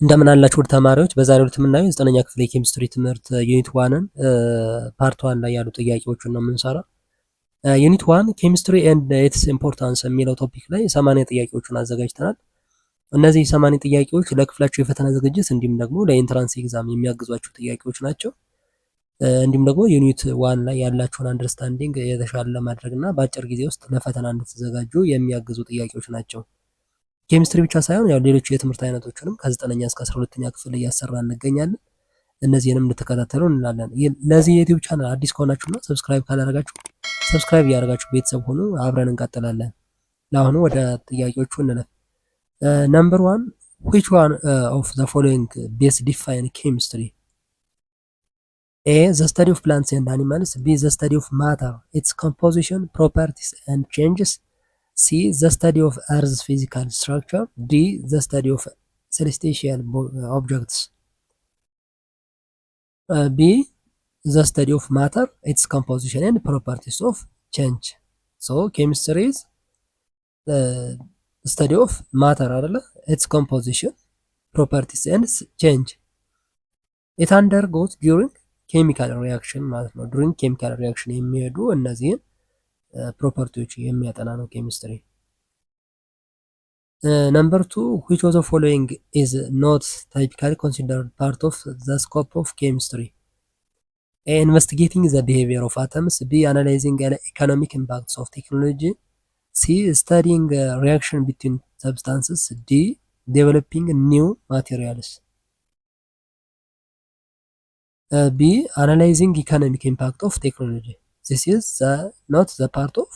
እንደምን አላችሁ ውድ ተማሪዎች። በዛሬው ዕለት የምናየው የዘጠነኛ ክፍል የኬሚስትሪ ትምህርት ዩኒት ዋንን ፓርት ዋን ላይ ያሉ ጥያቄዎችን ነው የምንሰራው። ዩኒት ዋን ኬሚስትሪ ኤንድ ኢትስ ኢምፖርታንስ የሚለው ቶፒክ ላይ 80 ጥያቄዎችን አዘጋጅተናል። እነዚህ 80 ጥያቄዎች ለክፍላቸው የፈተና ዝግጅት እንዲሁም ደግሞ ለኢንትራንስ ኤግዛም የሚያግዟቸው ጥያቄዎች ናቸው። እንዲሁም ደግሞ ዩኒት ዋን ላይ ያላቸውን አንደርስታንዲንግ የተሻለ ለማድረግ እና በአጭር ጊዜ ውስጥ ለፈተና እንድትዘጋጁ የሚያግዙ ጥያቄዎች ናቸው። ኬሚስትሪ ብቻ ሳይሆን ያው ሌሎች የትምህርት አይነቶችንም ከ9ኛ እስከ 12ኛ ክፍል እያሰራ እንገኛለን። እነዚህንም እንድትከታተሉ እንላለን። ለዚህ የዩቲዩብ ቻናል አዲስ ከሆናችሁና ሰብስክራይብ ካላደረጋችሁ ሰብስክራይብ እያደረጋችሁ ቤተሰብ ሆኑ። አብረን እንቀጥላለን። ለአሁኑ ወደ ጥያቄዎቹ እንለፍ። ነምበር 1 which one of the following best define chemistry? A. The study of plants and animals. B. The study of matter, its composition, properties and changes. C. The study of Earth's physical structure. D. The study of celestial objects. B. The study of matter, its composition and properties of change. So chemistry is the study of matter, its composition, properties and change. It undergoes during chemical reaction ማለት ነው። during chemical reaction የሚሄዱ እነዚህን ፕሮፐርቲዎች የሚያጠና ነው ኬሚስትሪ። ነምበር 2 which of the following is not typically considered part of the scope of chemistry? A. Investigating the behavior of atoms. B. Analyzing economic impacts of technology. C. Studying reaction between substances. D. Developing new materials. B. Analyzing economic impact of technology. This is not the part of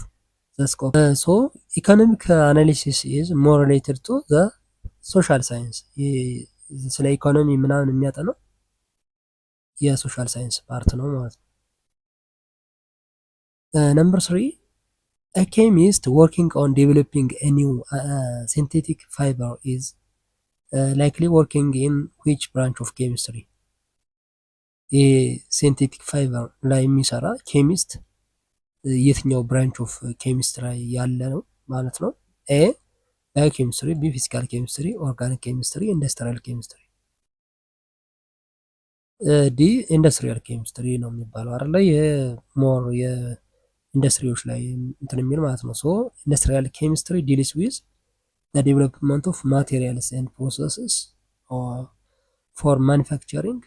the scope. So economic analysis is more related to the social science. ስለ ኢኮኖሚ ምናምን የሚያጠናው የሶሻል ሳይንስ ፓርት ነው ማለት ነው። ነምበር 3 a chemist working on developing a new synthetic fiber is likely working in which branch of chemistry? የሲንቴቲክ ፋይበር ላይ የሚሰራ ኬሚስት የትኛው ብራንች ኦፍ ኬሚስትሪ ላይ ያለ ነው ማለት ነው? ኤ ባዮኬሚስትሪ፣ ቢ ፊዚካል ኬሚስትሪ፣ ኦርጋኒክ ኬሚስትሪ፣ ኢንዱስትሪያል ኬሚስትሪ። ዲ ኢንዱስትሪያል ኬሚስትሪ ነው የሚባለው አይደለ? የሞር የኢንዱስትሪዎች ላይ እንትን የሚል ማለት ነው። ሶ ኢንዱስትሪያል ኬሚስትሪ ዲልስ ዊዝ ዘ ዴቨሎፕመንት ኦፍ ማቴሪያልስ ኤንድ ፕሮሰስስ ፎር ማኒፋክቸሪንግ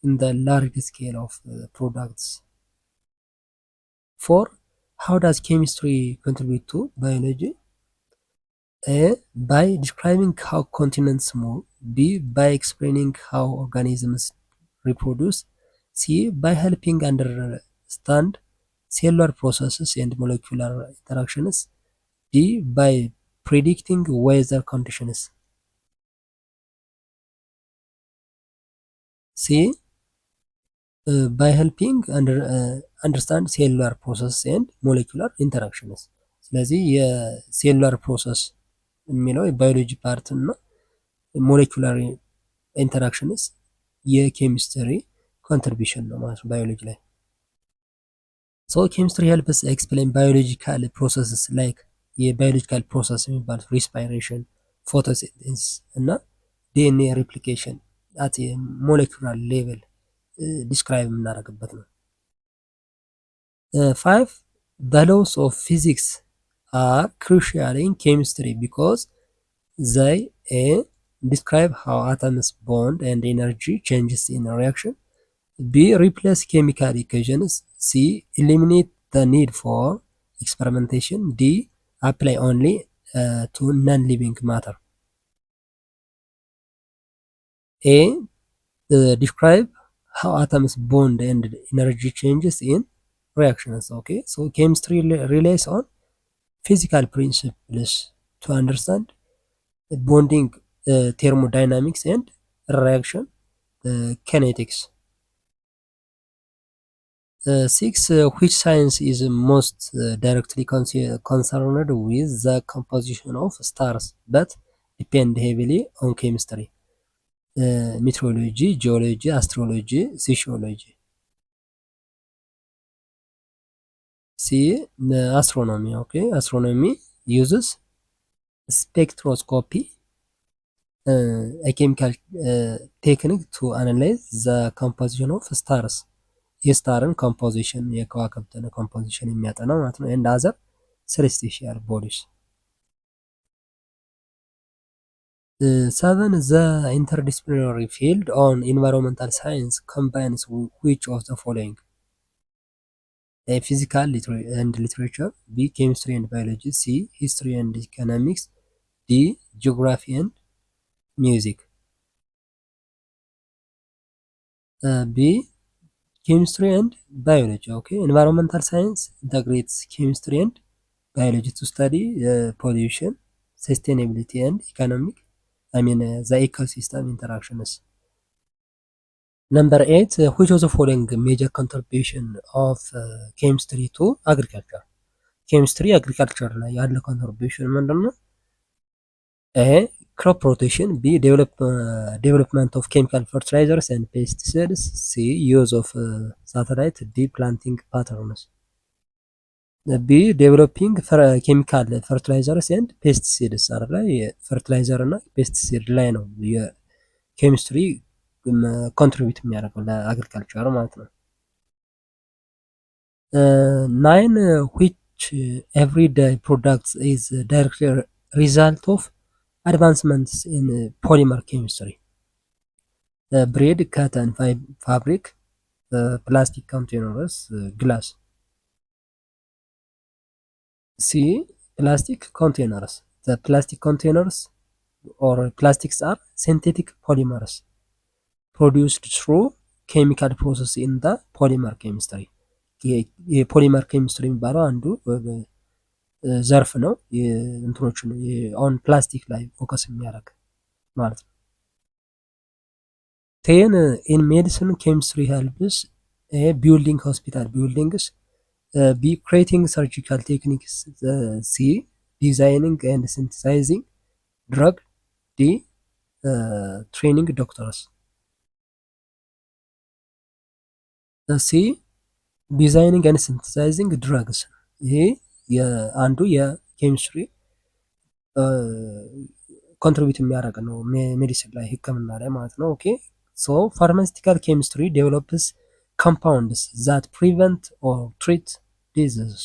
in the large scale of products. 4 how does chemistry contribute to biology? A. By describing how continents move. B. By explaining how organisms reproduce. C. By helping understand cellular processes and molecular interactions. D. By predicting weather conditions. C. by helping understand cellular process and molecular interactions። ስለዚህ የሴሉላር ፕሮሰስ የሚለው የባዮሎጂ ፓርት እና ሞሌኩላር ኢንተራክሽንስ የኬሚስትሪ ኮንትሪቢሽን ነው ማለት ነው ባዮሎጂ ላይ። ሶ ኬሚስትሪ ሄልፕስ ኤክስፕሌን ባዮሎጂካል ፕሮሰስስ ላይክ የባዮሎጂካል ፕሮሰስ የሚባሉት ሪስፓይሬሽን፣ ፎቶሲንቴሲስ እና ዲኤንኤ ሪፕሊኬሽን አት ሞሌኩላር ሌቭል ዲስክራይብ የምናደርግበት ነው። 5 the laws of physics are crucial in chemistry because they A. describe how atoms bond and energy changes in a reaction. B. replace chemical equations. C. eliminate the need for experimentation. D. apply only to non-living matter. A. describe how atoms bond and energy changes in reactions. Okay, so chemistry relies on physical principles to understand bonding, thermodynamics and reaction kinetics. 6 which science is most directly concerned with the composition of stars but depend heavily on chemistry? Meteorology, geology, astrology, sociology. C. Astronomy. Okay, astronomy uses spectroscopy, a chemical technique to analyze the composition of stars የስታርን ኮምፖዚሽን የከዋክብትን ኮምፖዚሽን የሚያጠና ማለት ነው። and other celestial bodies. 7 the interdisciplinary field on environmental science combines which of the following? A physical and literature, B chemistry and biology, C history and economics, D geography and music. B chemistry and biology. Okay, environmental science integrates chemistry and biology to study pollution, sustainability and the ecosystem interactions. Number 8, which of the following major contribution of chemistry to agriculture? ኬሚስትሪ አግሪካልቸር ላይ ያለ ኮንትሪቢዩሽን ምንድን ነው? ኤ ክሮፕ ሮቴሽን፣ ቢ ዴቨሎፕመንት ኦፍ ኬሚካል ፈርቲላይዘርስ ኤንድ ፔስቲሳይድስ፣ ሲ ዩዝ ኦፍ ሳተላይት፣ ዲ ፕላንቲንግ ፓተርንስ። ቢ ዴቨሎፒንግ ኬሚካል ፈርቲላይዘርስ ኤንድ ፔስቲሳይድስ አይደለ? የፈርቲላይዘር እና ፔስቲሳይድ ላይ ነው የኬሚስትሪ ኮንትሪቢዩት የሚያደርገው ለአግሪካልቸር ማለት ነው። 9 which everyday products is direct result of advancements in polymer chemistry? bread, cotton fabric, plastic containers, glass. C plastic containers. The plastic containers or plastics are synthetic polymers produced through chemical process in the polymer chemistry. የፖሊመር ኬሚስትሪ የሚባለው አንዱ ዘርፍ ነው። እንትኖችን አሁን ፕላስቲክ ላይ ፎከስ የሚያደርግ ማለት ነው። 10 ኢን ሜዲሲን ኬሚስትሪ ሄልፕስ ቢልዲንግ ሆስፒታል ቢልዲንግስ፣ ቢ ክሬቲንግ ሰርጂካል ቴክኒክስ፣ ሲ ዲዛይኒንግ ኤንድ ሲንተሳይዚንግ ድረግ፣ ዲ ትሬኒንግ ዶክተርስ። ሲ ዲዛይኒንግ ኤንድ ሲንተሳይዚንግ ድረግስ፣ ይሄ አንዱ የኬሚስትሪ ኮንትሪቢዩት የሚያደርግ ነው ሜዲሲን ላይ ህክምና ላይ ማለት ነው። ኦኬ ሶ ፋርማሲቲካል ኬሚስትሪ ዴቨሎፕስ ኮምፓውንድስ ዛት ፕሪቨንት ኦር ትሪት ዲዚዝስ።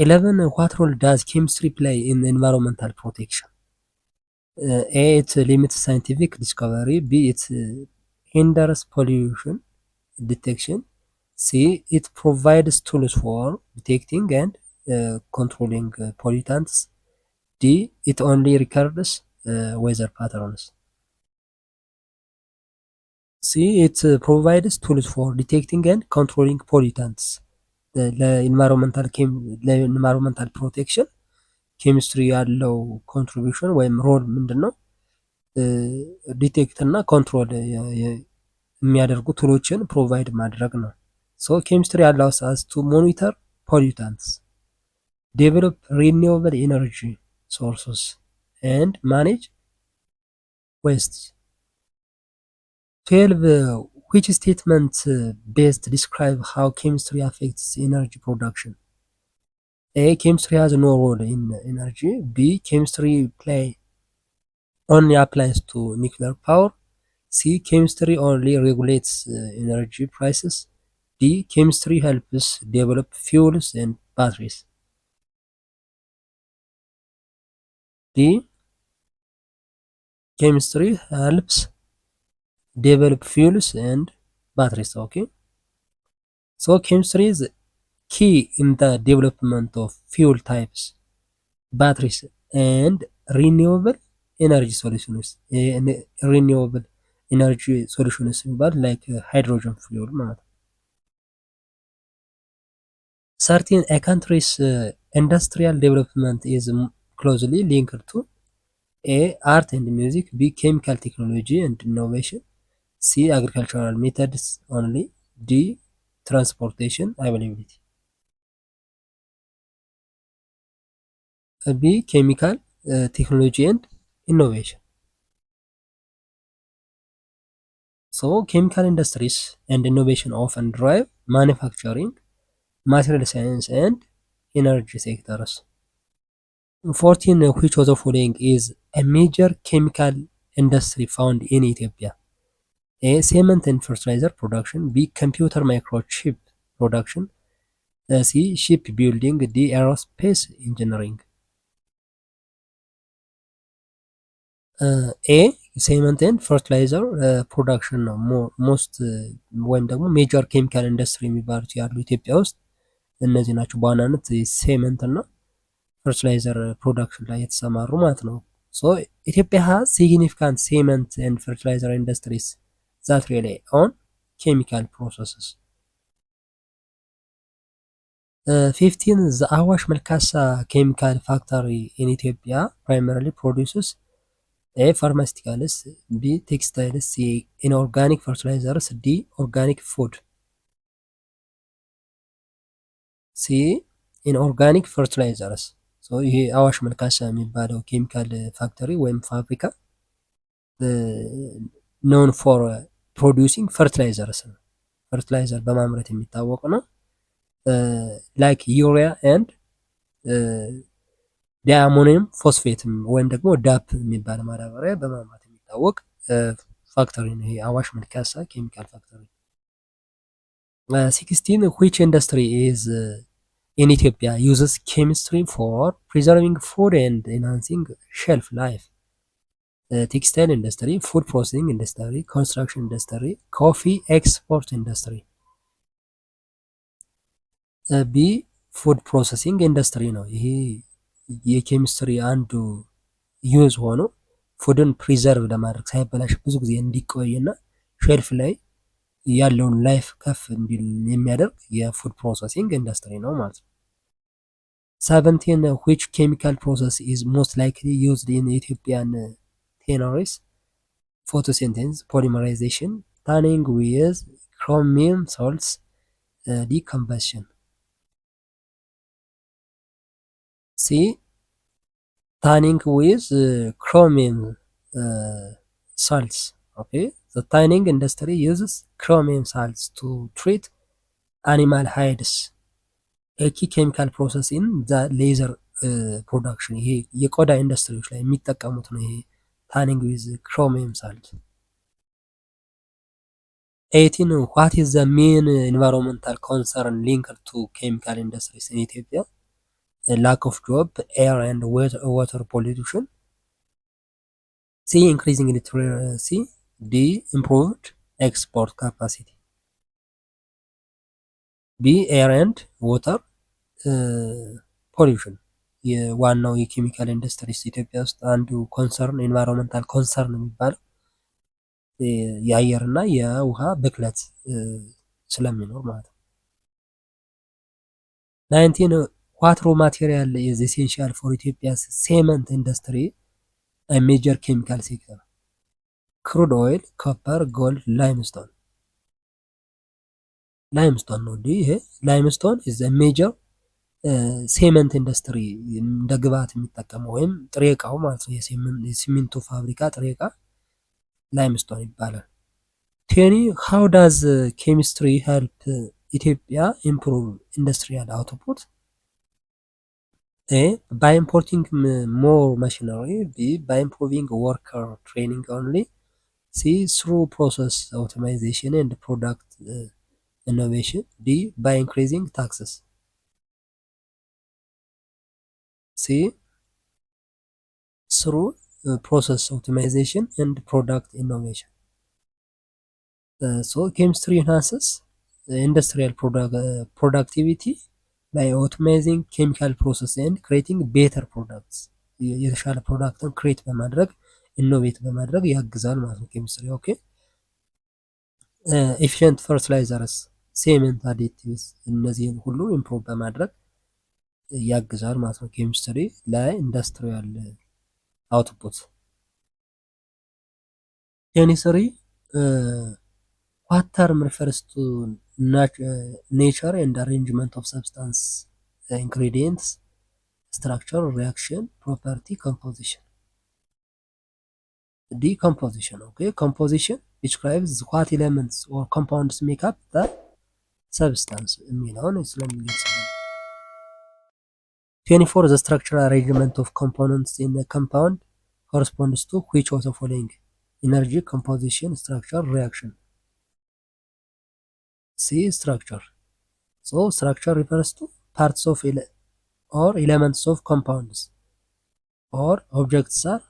11 ዋት ሮል ዳዝ ኬሚስትሪ ፕሌይ ኢን ኤንቫይሮንመንታል ፕሮቴክሽን? ኤ ኢት ሊሚትስ ሳይንቲፊክ ዲስኮቨሪ፣ ቢ ኢት hinders pollution detection, C it provides tools for detecting and controlling pollutants, D it only records weather patterns. C it provides tools for detecting and controlling pollutants. ለኢንቫይሮንመንታል ፕሮቴክሽን ኬሚስትሪ ያለው ኮንትሪቢዩሽን ወይም ሮል ምንድን ነው? ዲቴክት እና ኮንትሮል የሚያደርጉ ቱሎችን ፕሮቫይድ ማድረግ ነው። ሶ ኬሚስትሪ አላውስ አስ ቱ ሞኒተር ፖሊታንትስ፣ ዴቨሎፕ ሪኒዌብል ኤነርጂ ሶርስስ ኤንድ ማኔጅ ዌስት። 12 which statement best describe how chemistry affects energy production? A chemistry has no role in energy, B chemistry only applies to nuclear power, C chemistry only regulates energy prices, D chemistry helps develop fuels and batteries. D chemistry helps develop fuels and batteries. Okay, so chemistry is key in the development of fuel types, batteries and renewable energy solutions. renewable energy solutions but like hydrogen fuel ማለት ነው። 13 a country's industrial development is closely linked to A art and music, B chemical technology and innovation, C agricultural methods only, D transportation availability. B chemical technology and innovation. So chemical industries and innovation often drive manufacturing, material science and energy sectors. 14 which of the following is a major chemical industry found in Ethiopia? A. Cement and fertilizer production. B. Computer microchip production. C. Shipbuilding. D. Aerospace engineering. ኤ ሴመንት ኤንድ ፈርቲላይዘር ፕሮዳክሽን ነው። ሞስት ወይም ደግሞ ሜጀር ኬሚካል ኢንዱስትሪ የሚባሉት ያሉ ኢትዮጵያ ውስጥ እነዚህ ናቸው። በዋናነት ሴመንት እና ፈርቲላይዘር ፕሮዳክሽን ላይ የተሰማሩ ማለት ነው። ሶ ኢትዮጵያ ሃዝ ሲግኒፊካንት ሴመንት ኤንድ ፈርቲላይዘር ኢንዱስትሪስ ዛት ሪላይ ኦን ኬሚካል ፕሮሰስስ። 15 ዘ አዋሽ መልካሳ ኬሚካል ፋክተሪ ኢን ኢትዮጵያ ፕራይመሪሊ ፕሮዲውስስ A. Pharmaceuticals. B. Textiles. C. Inorganic fertilizers. D. Organic food. C. Inorganic fertilizers. So ይሄ አዋሽ መልካሳ የሚባለው ኬሚካል ፋክተሪ ወይም ፋብሪካ ኖን ፎር ፕሮዲውሲንግ ፈርቲላይዘርስ ነው። ፈርቲላይዘር በማምረት የሚታወቅ ነው። ላይክ ዩሪያ ኤንድ ዲአሞኒየም ፎስፌትም ወይም ደግሞ ዳፕ የሚባል ማዳበሪያ በማምረት የሚታወቅ ፋክተሪ ነው። ይሄ አዋሽ መልካሳ ኬሚካል ፋክተሪ። 16 which industry is in Ethiopia uses chemistry for preserving food and enhancing shelf life? Textile industry, food processing industry, construction industry, coffee export industry. B. ፉድ ፕሮሰሲንግ ኢንዱስትሪ ነው። ይሄ የኬሚስትሪ አንዱ ዩዝ ሆኖ ፉድን ፕሪዘርቭ ለማድረግ ሳይበላሽ ብዙ ጊዜ እንዲቆይና ሼልፍ ላይ ያለውን ላይፍ ከፍ እንዲል የሚያደርግ የፉድ ፕሮሰሲንግ ኢንዱስትሪ ነው ማለት ነው። 17 which chemical process is most likely used in Ethiopian tanneries? Photosynthesis, polymerization, tanning with chromium salts, decombustion. C. Tanning with chromium salts. Okay, the tanning industry uses chromium salts to treat animal hides. A key chemical process in the laser production. ይሄ የቆዳ ኢንዱስትሪዎች ላይ የሚጠቀሙት ነው። ይሄ ታኒንግ ዊዝ chromium salt. 18 what is the main environmental concern linked to chemical industries in Ethiopia? Lack of job, air and water pollution. C. Increasing literacy. D. Improved export capacity. B. Air and water pollution. የዋናው የኬሚካል ኢንዱስትሪስ ኢትዮጵያ ውስጥ አንዱ ኮንሰርን ኤንቫይሮንመንታል ኮንሰርን የሚባለው የአየርና የውሃ ብክለት ስለሚኖር ማለት ነው። 19 what raw material is essential for Ethiopia's cement industry, a major chemical sector? Crude oil, copper, gold, limestone. ላይምስቶን ነው። ይሄ ላይምስቶን is a major ሴመንት ኢንዱስትሪ እንደ ግብዓት የሚጠቀመው ወይም ጥሬ እቃው ማለት ነው። የሲሚንቶ ፋብሪካ ጥሬ እቃ ላይምስቶን ይባላል። 20 how does chemistry help Ethiopia improve industrial output? A. By importing more machinery. B. By improving worker training only. C. Through process optimization and product innovation. D. By increasing taxes. C. Through process optimization and product innovation. So chemistry enhances industrial productivity by optimizing chemical process and creating better products. የተሻለ ፕሮዳክትን ክሬት በማድረግ ኢኖቬት በማድረግ ያግዛል ማለት ነው ኬሚስትሪ። ኦኬ ኤፊሽንት ፈርቲላይዘርስ፣ ሴመንት አዲቲቭስ እነዚህን ሁሉ ኢምፕሩቭ በማድረግ ያግዛል ማለት ነው ኬሚስትሪ ላይ ኢንዱስትሪያል አውትፑት። ኬሚስትሪ what term refers to nature and arrangement of substance, ingredients, structure, reaction, property, composition. Decomposition. Okay, composition describes what elements or compounds make up the substance የሚለውን ስለሚገልጽ። 24 the structural arrangement of components in a compound corresponds to which of the following? Energy, composition, structure, reaction. C. Structure. So structure refers to parts of or elements of compounds or objects are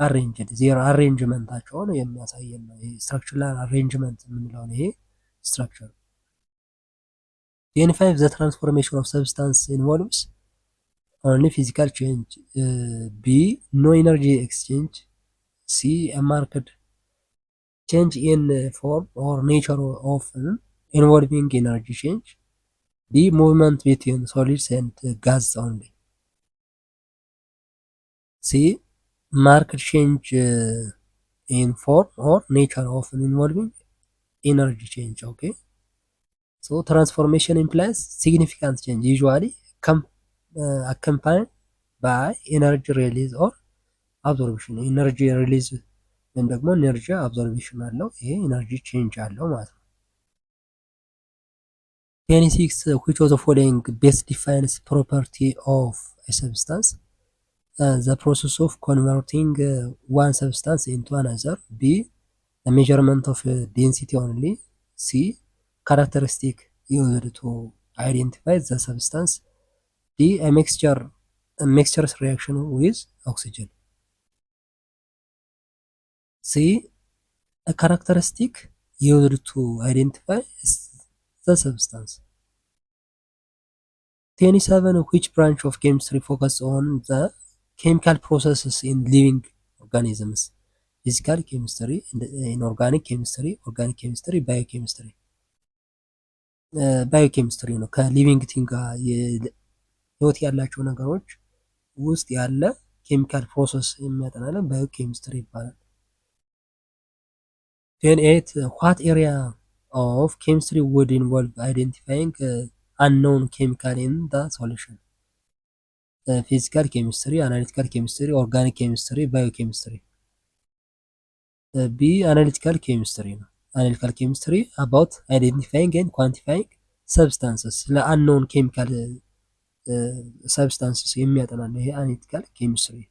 arranged. Their arrangementቸውን የሚያሳየን ነው። ይሄ structural arrangement የምንለው ነው። ይሄ structure. 25 the transformation of substance involves only physical change. B. No energy exchange. C. A marked change in form or nature of involving energy change. D. Movement between solids and gas only. C. Marked change in form or nature of involving energy change. Okay. So transformation implies significant change, usually accompanied by energy release or absorption. Energy release ወይም ደግሞ ኤነርጂ አብዞርቤሽን አለው። ይሄ ኤነርጂ ቼንጅ አለው ማለት ነው። 26 which of the following best defines property of a substance? The process of converting one substance into another. B. The measurement of density only. C. Characteristic used to identify the substance. D. A mixture's reaction with oxygen. C. A characteristic used to identify the substance. 27 which branch of chemistry focus on the chemical processes in living organisms? Physical chemistry, inorganic chemistry, organic chemistry, biochemistry. ባዮኬሚስትሪ ነው። ከሊቪንግ ቲንግ ጋር ህይወት ያላቸው ነገሮች ውስጥ ያለ ኬሚካል ፕሮሰስ የሚያጠናለን ባዮኬሚስትሪ ይባላል። 28 what area of chemistry would involve identifying unknown chemical in the solution? Physical chemistry, analytical chemistry, organic chemistry, biochemistry. B. Analytical chemistry ነው። analytical chemistry about identifying and quantifying substances ለunknown chemical substances የሚያጠና ነው። ይሄ analytical chemistry.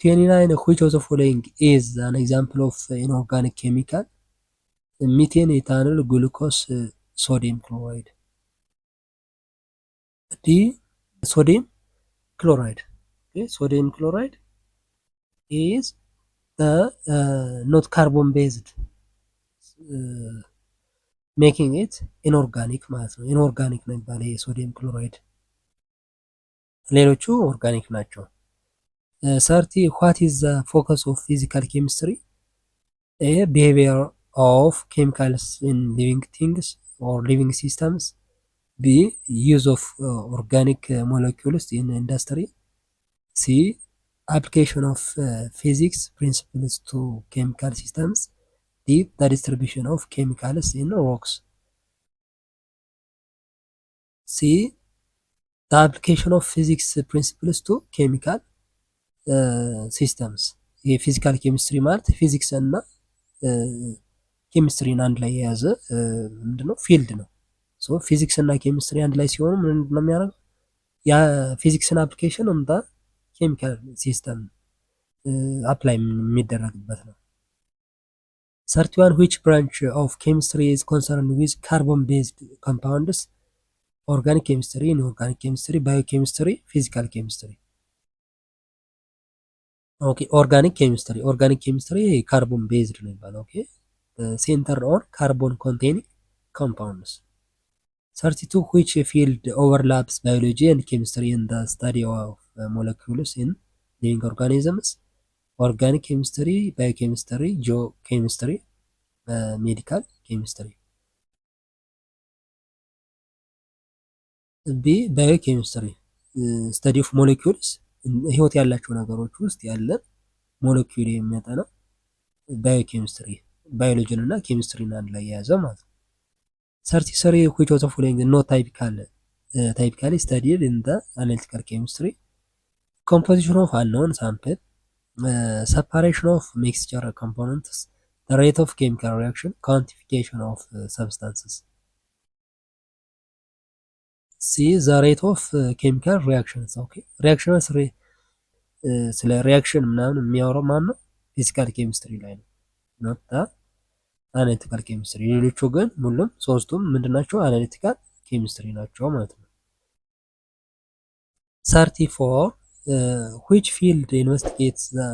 29 which of the following is an example of inorganic chemical? Methane, ethanol, glucose, sodium chloride. D. Sodium chloride. Okay, sodium chloride is not carbon based, making it inorganic ማለት ነው። inorganic ነው የሚባለው የሶዲየም ክሎራይድ። ሌሎቹ ኦርጋኒክ ናቸው። 30 what is the focus of physical chemistry? A. Behavior of chemicals in living things or living systems. B. Use of organic molecules in industry. C. Application of physics principles to chemical systems. D. The distribution of chemicals in rocks. C. The application of physics principles to chemical systems. የፊዚካል ኬሚስትሪ ማለት ፊዚክስ እና ኬሚስትሪን አንድ ላይ የያዘ ምንድነው ፊልድ ነው። ሶ ፊዚክስ እና ኬሚስትሪ አንድ ላይ ሲሆኑ ምንድነው የሚያደርገው? ያ ፊዚክስን አፕሊኬሽን እንደ ኬሚካል ሲስተም አፕላይ የሚደረግበት ነው። 31 which branch of chemistry is concerned with carbon based compounds? Organic chemistry, inorganic chemistry, biochemistry, physical chemistry. ኦኬ ኦርጋኒክ ኬሚስትሪ ካርቦን ቤዝድ ነው የሚባለው። ኦኬ ሴንተር ኦን ካርቦን ኮንቴኒንግ ኮምፓውንድስ። 32 which field overlaps biology and chemistry in the study of molecules in living organisms? Organic chemistry, biochemistry, geochemistry, medical chemistry. B. biochemistry, study of molecules, ህይወት ያላቸው ነገሮች ውስጥ ያለ ሞለኪውል የሚያጠና ባዮኬሚስትሪ ባዮሎጂን እና ኬሚስትሪን አንድ ላይ የያዘ ማለት ነው። 33 which of the following not typically studied in the analytical chemistry? Composition of unknown sample, separation of mixture components, the rate of chemical reaction, quantification of substances. ሲ ዘ ሬት ኦፍ ኬሚካል ሪያክሽንስ። ኦኬ ሪያክሽንስ ስለ ሪያክሽን ምናምን የሚያወራው ማን ነው? ፊዚካል ኬሚስትሪ ላይ ነው። ኖት አናሊቲካል ኬሚስትሪ። ሌሎቹ ግን ሁሉም ሶስቱም ምንድናቸው? አናሊቲካል ኬሚስትሪ ናቸው ማለት ነው። 34 which field investigates the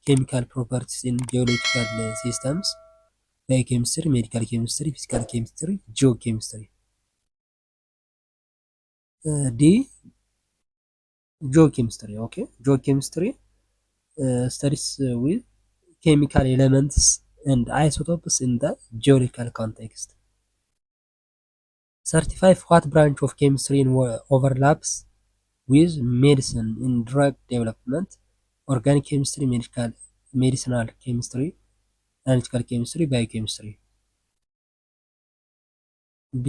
chemical properties in geological systems? ባዮኬሚስትሪ፣ ሜዲካል ኬሚስትሪ፣ ፊዚካል ኬሚስትሪ፣ ጂኦኬሚስትሪ። ዲ ጂኦኬሚስትሪ። ኦኬ ጂኦኬሚስትሪ studies with chemical elements and isotopes in the geological context. 35 what branch of chemistry overlaps with medicine in drug development? Organic chemistry, medicinal chemistry, analytical chemistry, biochemistry. ቢ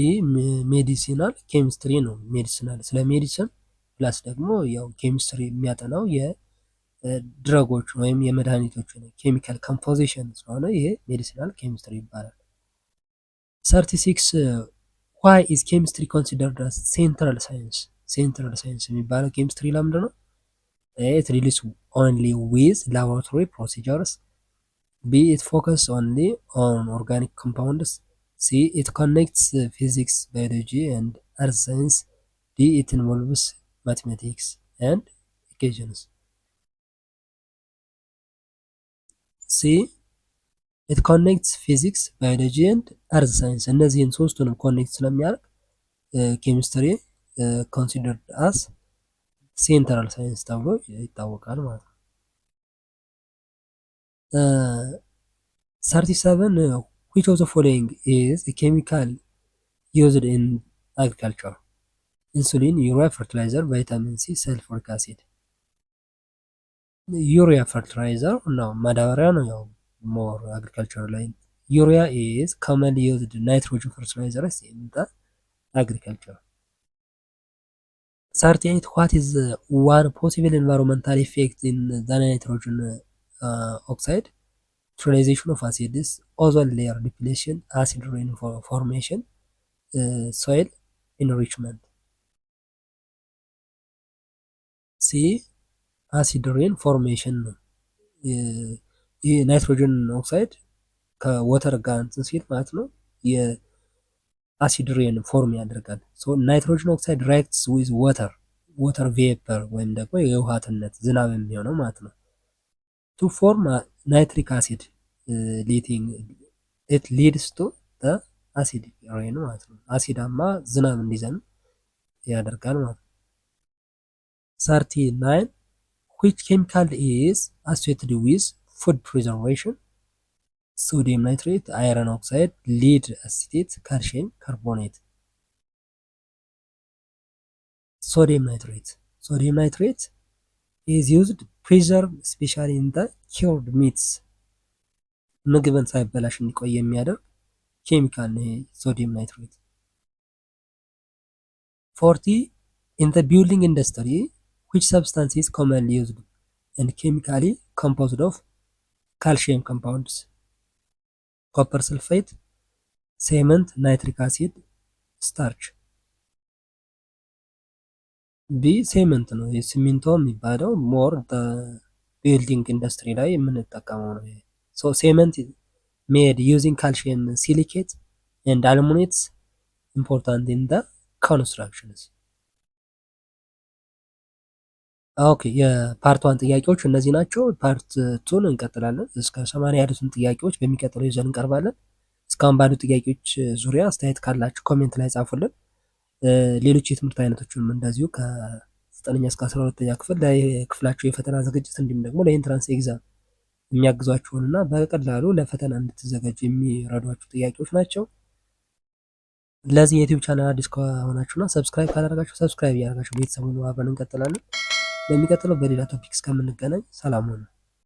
ሜዲሲናል ኬሚስትሪ ነው። ሜዲሲናል ስለ ሜዲሲን ፕላስ ደግሞ ያው ኬሚስትሪ የሚያጠናው የድረጎች ወይም የመድኃኒቶች ኬሚካል ኮምፖዚሽን ስለሆነ ይሄ ሜዲሲናል ኬሚስትሪ ይባላል። 36 ዋይ ኢዝ ኬሚስትሪ ኮንሲደርድ አስ ሴንትራል ሳይንስ? ሴንትራል ሳይንስ የሚባለው ኬሚስትሪ ለምንድን ነው? ኢት ዲልስ ኦንሊ ዊዝ ላቦራቶሪ ፕሮሲጀርስ። ቢ ኢት ፎከስ ኦንሊ ኦን ኦርጋኒክ ኮምፓውንድስ። C. It connects physics, biology, and earth science. D. It involves mathematics and equations. C. It connects physics, biology, and earth science. እነዚህን ሶስቱንም ኮኔክት ስለሚያደርግ ኬሚስትሪ ኮንሲደርድ አስ ሴንትራል ሳይንስ ተብሎ ይታወቃል ማለት ነው። 37 which of the following is a chemical used in agriculture? Insulin, urea, fertilizer, vitamin C, sulfuric acid. ዩሪያ ፈርቲላይዘር ነው፣ ማዳበሪያ ነው። ያው ሞር አግሪካልቸር ላይ ዩሪያ is commonly used nitrogen fertilizers in the agriculture. 38 what is one possible environmental effect in the nitrogen oxide? Neutralization of acids, ozone layer depletion, acid rain formation, soil enrichment. ሲ አሲድ ሬን ፎርሜሽን ነው። ይህ ናይትሮጅን ኦክሳይድ ከወተር ጋር እንትን ሲል ማለት ነው የአሲድ ሬን ፎርም ያደርጋል። ናይትሮጅን ኦክሳይድ ሪአክትስ ዊዝ ወተር ቬፐር ወይም ደግሞ የውሃትነት ዝናብ የሚሆነው ማለት ነው ቱ ፎርም ናይትሪክ አሲድ ኢት ሊድስ ቱ አሲድ ሬን ማለት ነው። አሲዳማ ዝናብ እንዲዘንብ ያደርጋል ማለት ነው። 39 which chemical is associated with food preservation? Sodium nitrate, iron oxide, lead acetate, calcium carbonate. Sodium nitrate is used to preserve especially in the cured meats. ምግብን ሳይበላሽ እንዲቆይ የሚያደርግ ኬሚካል ነው ሶዲየም ናይትሬት። 40 in the building industry which substance is commonly used and chemically composed of calcium compounds? Copper sulfate, cement, nitric acid, starch. ቢ ሴመንት ነው። ሲሚንቶ የሚባለው ሞር ቢልዲንግ ኢንዱስትሪ ላይ የምንጠቀመው ነው። ሶ ሴመንት ሜድ ዩዚንግ ካልሽየም ሲሊኬት ኤንድ አልሙኔትስ ኢምፖርታንት ኢን ዘ ኮንስትራክሽንስ። ኦኬ የፓርት ዋን ጥያቄዎች እነዚህ ናቸው። ፓርት ቱን እንቀጥላለን። እስከ 80 ያሉትን ጥያቄዎች በሚቀጥለው ይዘን እንቀርባለን። እስካሁን ባሉ ጥያቄዎች ዙሪያ አስተያየት ካላችሁ ኮሜንት ላይ ጻፉልን። ሌሎች የትምህርት አይነቶችንም እንደዚሁ ከ9ኛ እስከ 12ኛ ክፍል ለክፍላችሁ የፈተና ዝግጅት እንዲሁም ደግሞ ለኢንትራንስ ኤግዛም የሚያግዟችሁንና በቀላሉ ለፈተና እንድትዘጋጁ የሚረዷችሁ ጥያቄዎች ናቸው። ለዚህ የዩቲዩብ ቻናል አዲስ ከሆናችሁና ሰብስክራይብ ካላደረጋችሁ ሰብስክራይብ እያደረጋችሁ ቤተሰቡን አብረን እንቀጥላለን። በሚቀጥለው በሌላ ቶፒክ እስከምንገናኝ ሰላም ሁኑ።